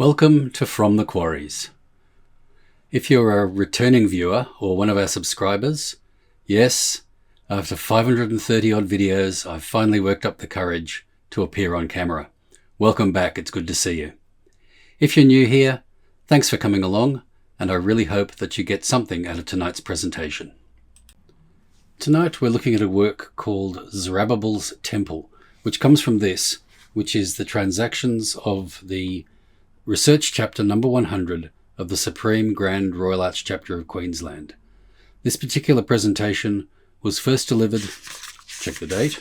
Welcome to From the Quarries. If you're a returning viewer or one of our subscribers, yes, after 530 odd videos, I've finally worked up the courage to appear on camera. Welcome back, it's good to see you. If you're new here, thanks for coming along, and I really hope that you get something out of tonight's presentation. Tonight we're looking at a work called Zerubbabel's Temple, which comes from this, which is the transactions of the Research Chapter number 100 of the Supreme Grand Royal Arch Chapter of Queensland. This particular presentation was first delivered, check the date,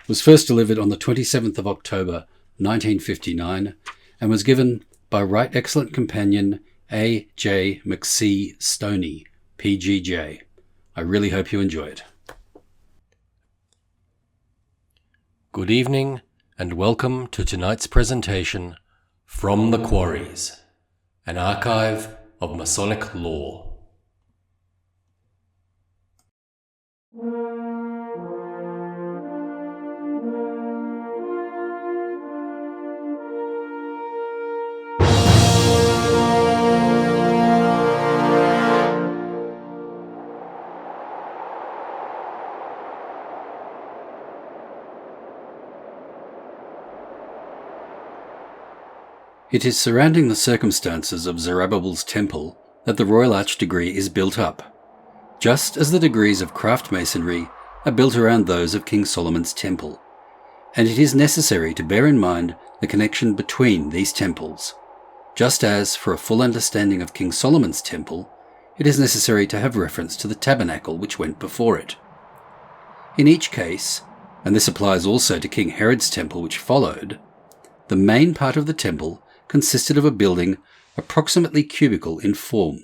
was first delivered on the 27th of October 1959 and was given by Right Excellent Companion A. J. McC. Stoney, PGJ. I really hope you enjoy it. Good evening and welcome to tonight's presentation From the Quarries, an archive of Masonic lore. It is surrounding the circumstances of Zerubbabel's temple that the Royal Arch degree is built up, just as the degrees of craft masonry are built around those of King Solomon's temple, and it is necessary to bear in mind the connection between these temples, just as for a full understanding of King Solomon's temple, it is necessary to have reference to the tabernacle which went before it. In each case, and this applies also to King Herod's temple which followed, the main part of the temple consisted of a building approximately cubical in form.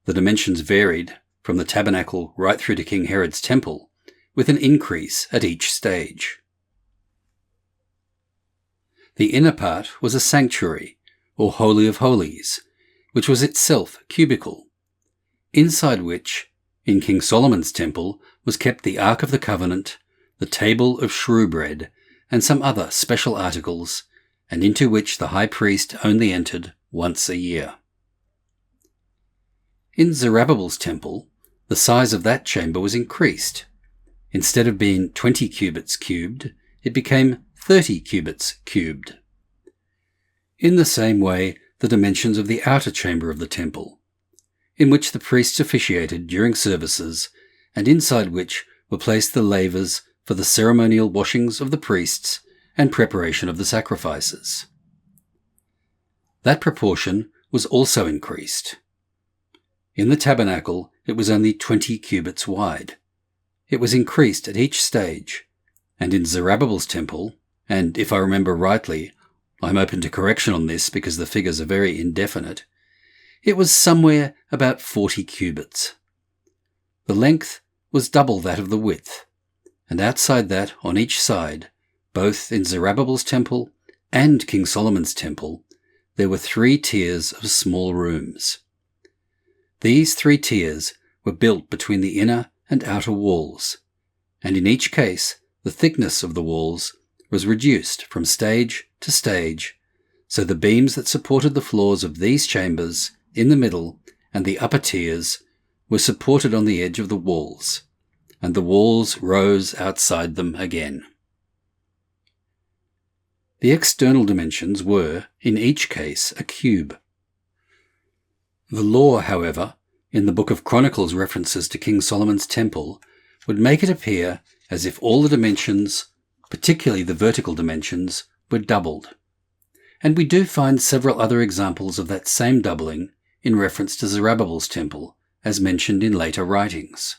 The dimensions varied from the tabernacle right through to King Herod's temple, with an increase at each stage. The inner part was a sanctuary, or Holy of Holies, which was itself cubical, inside which, in King Solomon's temple, was kept the Ark of the Covenant, the table of shewbread, and some other special articles, and into which the high priest only entered once a year. In Zerubbabel's temple, the size of that chamber was increased. Instead of being 20 cubits cubed, it became 30 cubits cubed. In the same way, the dimensions of the outer chamber of the temple, in which the priests officiated during services, and inside which were placed the lavers for the ceremonial washings of the priests and preparation of the sacrifices. That proportion was also increased. In the tabernacle, it was only 20 cubits wide. It was increased at each stage, and in Zerubbabel's temple, and if I remember rightly, I'm open to correction on this because the figures are very indefinite, it was somewhere about 40 cubits. The length was double that of the width, and outside that, on each side, both in Zerubbabel's temple and King Solomon's temple, there were 3 tiers of small rooms. These 3 tiers were built between the inner and outer walls, and in each case the thickness of the walls was reduced from stage to stage, so the beams that supported the floors of these chambers in the middle and the upper tiers were supported on the edge of the walls, and the walls rose outside them again. The external dimensions were, in each case, a cube. The lore, however, in the Book of Chronicles references to King Solomon's temple, would make it appear as if all the dimensions, particularly the vertical dimensions, were doubled. And we do find several other examples of that same doubling in reference to Zerubbabel's temple, as mentioned in later writings.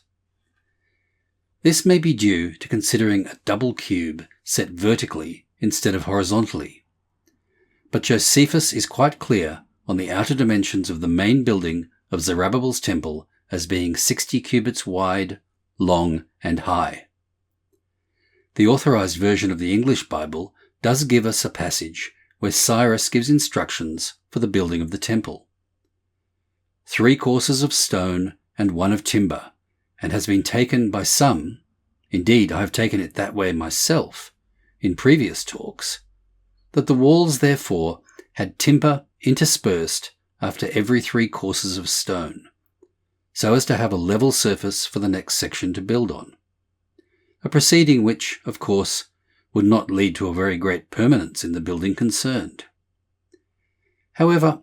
This may be due to considering a double cube set vertically instead of horizontally. But Josephus is quite clear on the outer dimensions of the main building of Zerubbabel's temple as being 60 cubits wide, long, and high. The authorized version of the English Bible does give us a passage where Cyrus gives instructions for the building of the temple. 3 courses of stone and 1 of timber, and has been taken by some, indeed I have taken it that way myself, in previous talks, that the walls therefore had timber interspersed after every 3 courses of stone, so as to have a level surface for the next section to build on. A proceeding which, of course, would not lead to a very great permanence in the building concerned. However,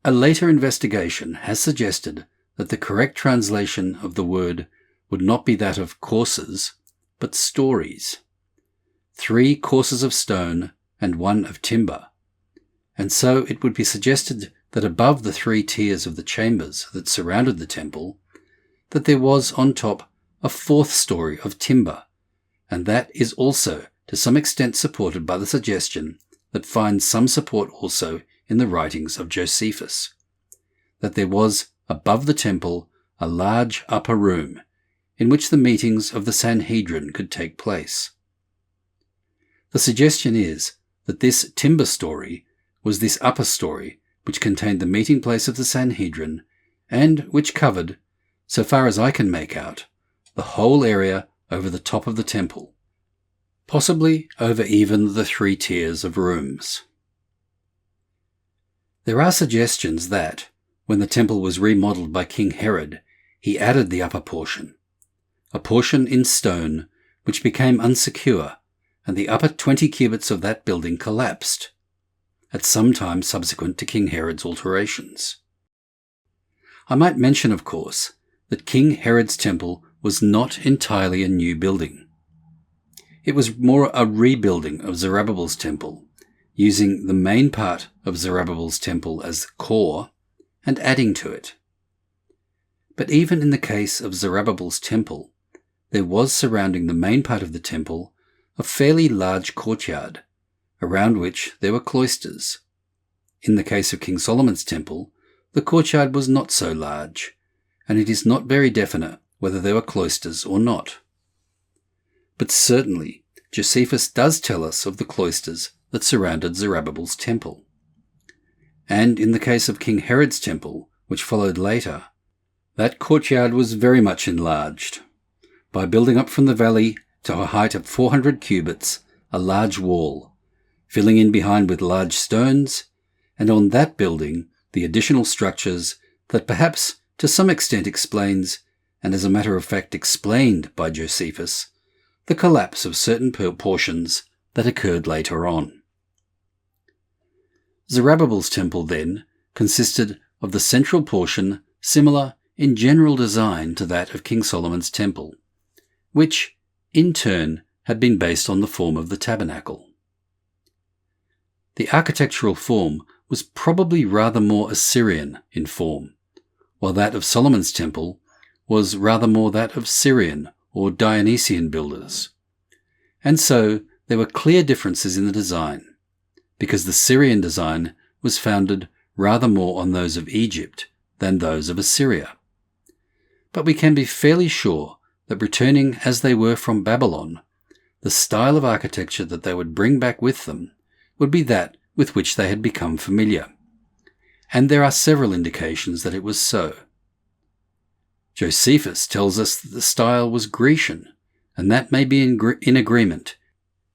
a later investigation has suggested that the correct translation of the word would not be that of courses, but stories. 3 courses of stone and 1 of timber, and so it would be suggested that above the 3 tiers of the chambers that surrounded the temple, that there was on top a 4th story of timber, and that is also to some extent supported by the suggestion that finds some support also in the writings of Josephus, that there was above the temple a large upper room in which the meetings of the Sanhedrin could take place. The suggestion is that this timber story was this upper story which contained the meeting place of the Sanhedrin and which covered, so far as I can make out, the whole area over the top of the temple, possibly over even the 3 tiers of rooms. There are suggestions that, when the temple was remodeled by King Herod, he added the upper portion, a portion in stone which became unsecure, and the upper 20 cubits of that building collapsed, at some time subsequent to King Herod's alterations. I might mention, of course, that King Herod's temple was not entirely a new building. It was more a rebuilding of Zerubbabel's temple, using the main part of Zerubbabel's temple as the core and adding to it. But even in the case of Zerubbabel's temple, there was surrounding the main part of the temple a fairly large courtyard, around which there were cloisters. In the case of King Solomon's temple, the courtyard was not so large, and it is not very definite whether there were cloisters or not. But certainly, Josephus does tell us of the cloisters that surrounded Zerubbabel's temple. And in the case of King Herod's temple, which followed later, that courtyard was very much enlarged, by building up from the valley to a height of 400 cubits, a large wall, filling in behind with large stones, and on that building the additional structures that perhaps to some extent explains, and as a matter of fact explained by Josephus, the collapse of certain portions that occurred later on. Zerubbabel's temple, then, consisted of the central portion similar in general design to that of King Solomon's temple, which, in turn, had been based on the form of the tabernacle. The architectural form was probably rather more Assyrian in form, while that of Solomon's temple was rather more that of Syrian or Dionysian builders. And so there were clear differences in the design, because the Syrian design was founded rather more on those of Egypt than those of Assyria. But we can be fairly sure that returning as they were from Babylon, the style of architecture that they would bring back with them would be that with which they had become familiar. And there are several indications that it was so. Josephus tells us that the style was Grecian, and that may be in agreement,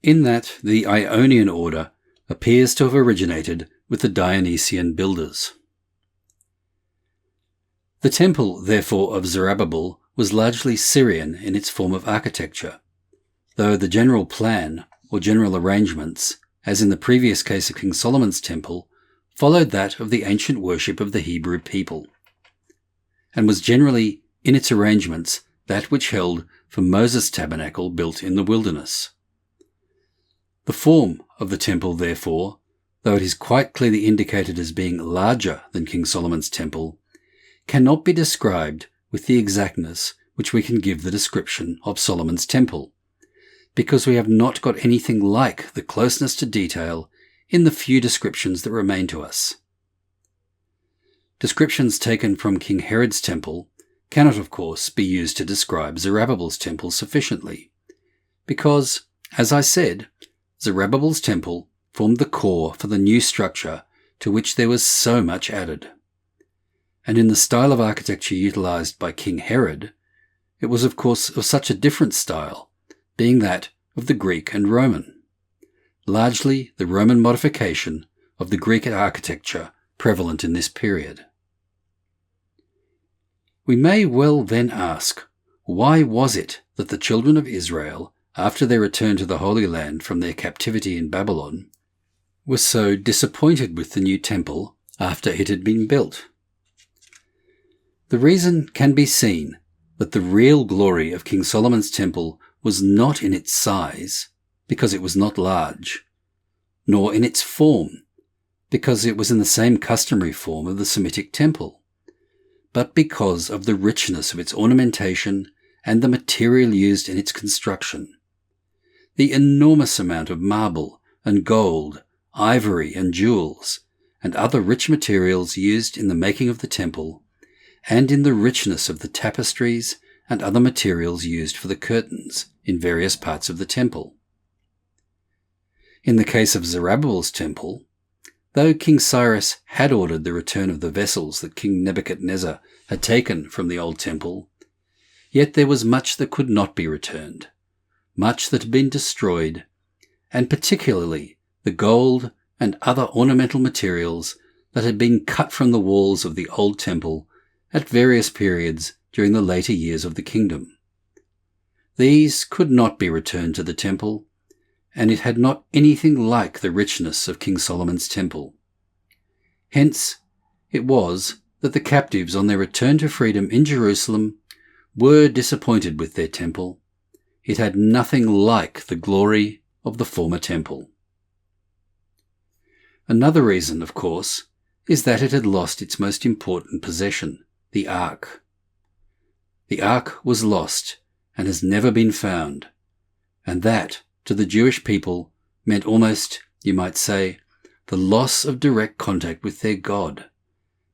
in that the Ionian order appears to have originated with the Dionysian builders. The temple, therefore, of Zerubbabel was largely Syrian in its form of architecture, though the general plan, or general arrangements, as in the previous case of King Solomon's temple, followed that of the ancient worship of the Hebrew people, and was generally, in its arrangements, that which held for Moses' tabernacle built in the wilderness. The form of the temple, therefore, though it is quite clearly indicated as being larger than King Solomon's temple, cannot be described with the exactness which we can give the description of Solomon's temple, because we have not got anything like the closeness to detail in the few descriptions that remain to us. Descriptions taken from King Herod's temple cannot, of course, be used to describe Zerubbabel's temple sufficiently, because, as I said, Zerubbabel's temple formed the core for the new structure to which there was so much added. And in the style of architecture utilized by King Herod, it was of course of such a different style, being that of the Greek and Roman, largely the Roman modification of the Greek architecture prevalent in this period. We may well then ask, why was it that the children of Israel, after their return to the Holy Land from their captivity in Babylon, were so disappointed with the new temple after it had been built? The reason can be seen that the real glory of King Solomon's temple was not in its size, because it was not large, nor in its form, because it was in the same customary form of the Semitic temple, but because of the richness of its ornamentation and the material used in its construction. The enormous amount of marble and gold, ivory and jewels, and other rich materials used in the making of the temple, and in the richness of the tapestries and other materials used for the curtains in various parts of the temple. In the case of Zerubbabel's temple, though King Cyrus had ordered the return of the vessels that King Nebuchadnezzar had taken from the old temple, yet there was much that could not be returned, much that had been destroyed, and particularly the gold and other ornamental materials that had been cut from the walls of the old temple at various periods during the later years of the kingdom. These could not be returned to the temple, and it had not anything like the richness of King Solomon's temple. Hence, it was that the captives on their return to freedom in Jerusalem were disappointed with their temple. It had nothing like the glory of the former temple. Another reason, of course, is that it had lost its most important possession, the Ark. The Ark was lost and has never been found, and that, to the Jewish people, meant almost, you might say, the loss of direct contact with their God,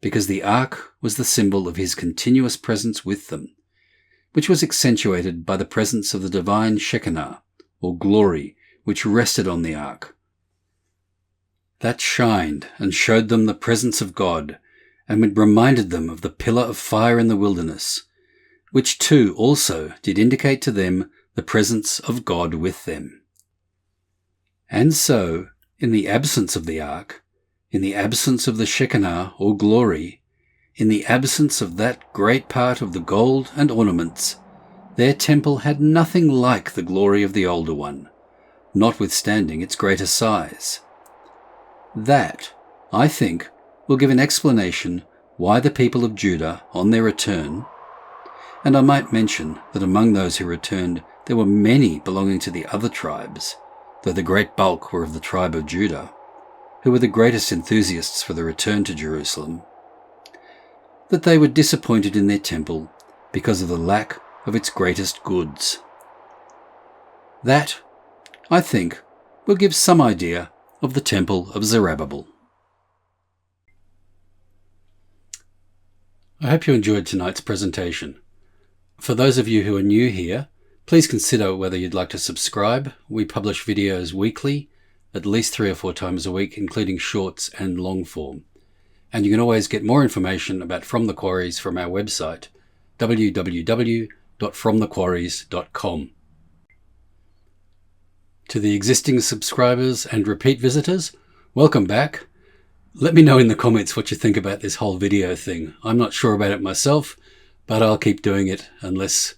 because the Ark was the symbol of his continuous presence with them, which was accentuated by the presence of the divine Shekinah, or glory, which rested on the Ark. That shined and showed them the presence of God, and it reminded them of the pillar of fire in the wilderness, which too also did indicate to them the presence of God with them. And so, in the absence of the Ark, in the absence of the Shekinah or glory, in the absence of that great part of the gold and ornaments, their temple had nothing like the glory of the older one, notwithstanding its greater size. That, I think, will give an explanation why the people of Judah, on their return, and I might mention that among those who returned there were many belonging to the other tribes, though the great bulk were of the tribe of Judah, who were the greatest enthusiasts for the return to Jerusalem, that they were disappointed in their temple because of the lack of its greatest goods. That, I think, will give some idea of the temple of Zerubbabel. I hope you enjoyed tonight's presentation. For those of you who are new here, please consider whether you'd like to subscribe. We publish videos weekly, at least 3 or 4 times a week, including shorts and long form. And you can always get more information about From the Quarries from our website, www.fromthequarries.com. To the existing subscribers and repeat visitors, welcome back. Let me know in the comments what you think about this whole video thing. I'm not sure about it myself, but I'll keep doing it unless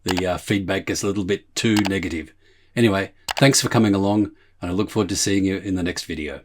the feedback gets a little bit too negative. Anyway, thanks for coming along, and I look forward to seeing you in the next video.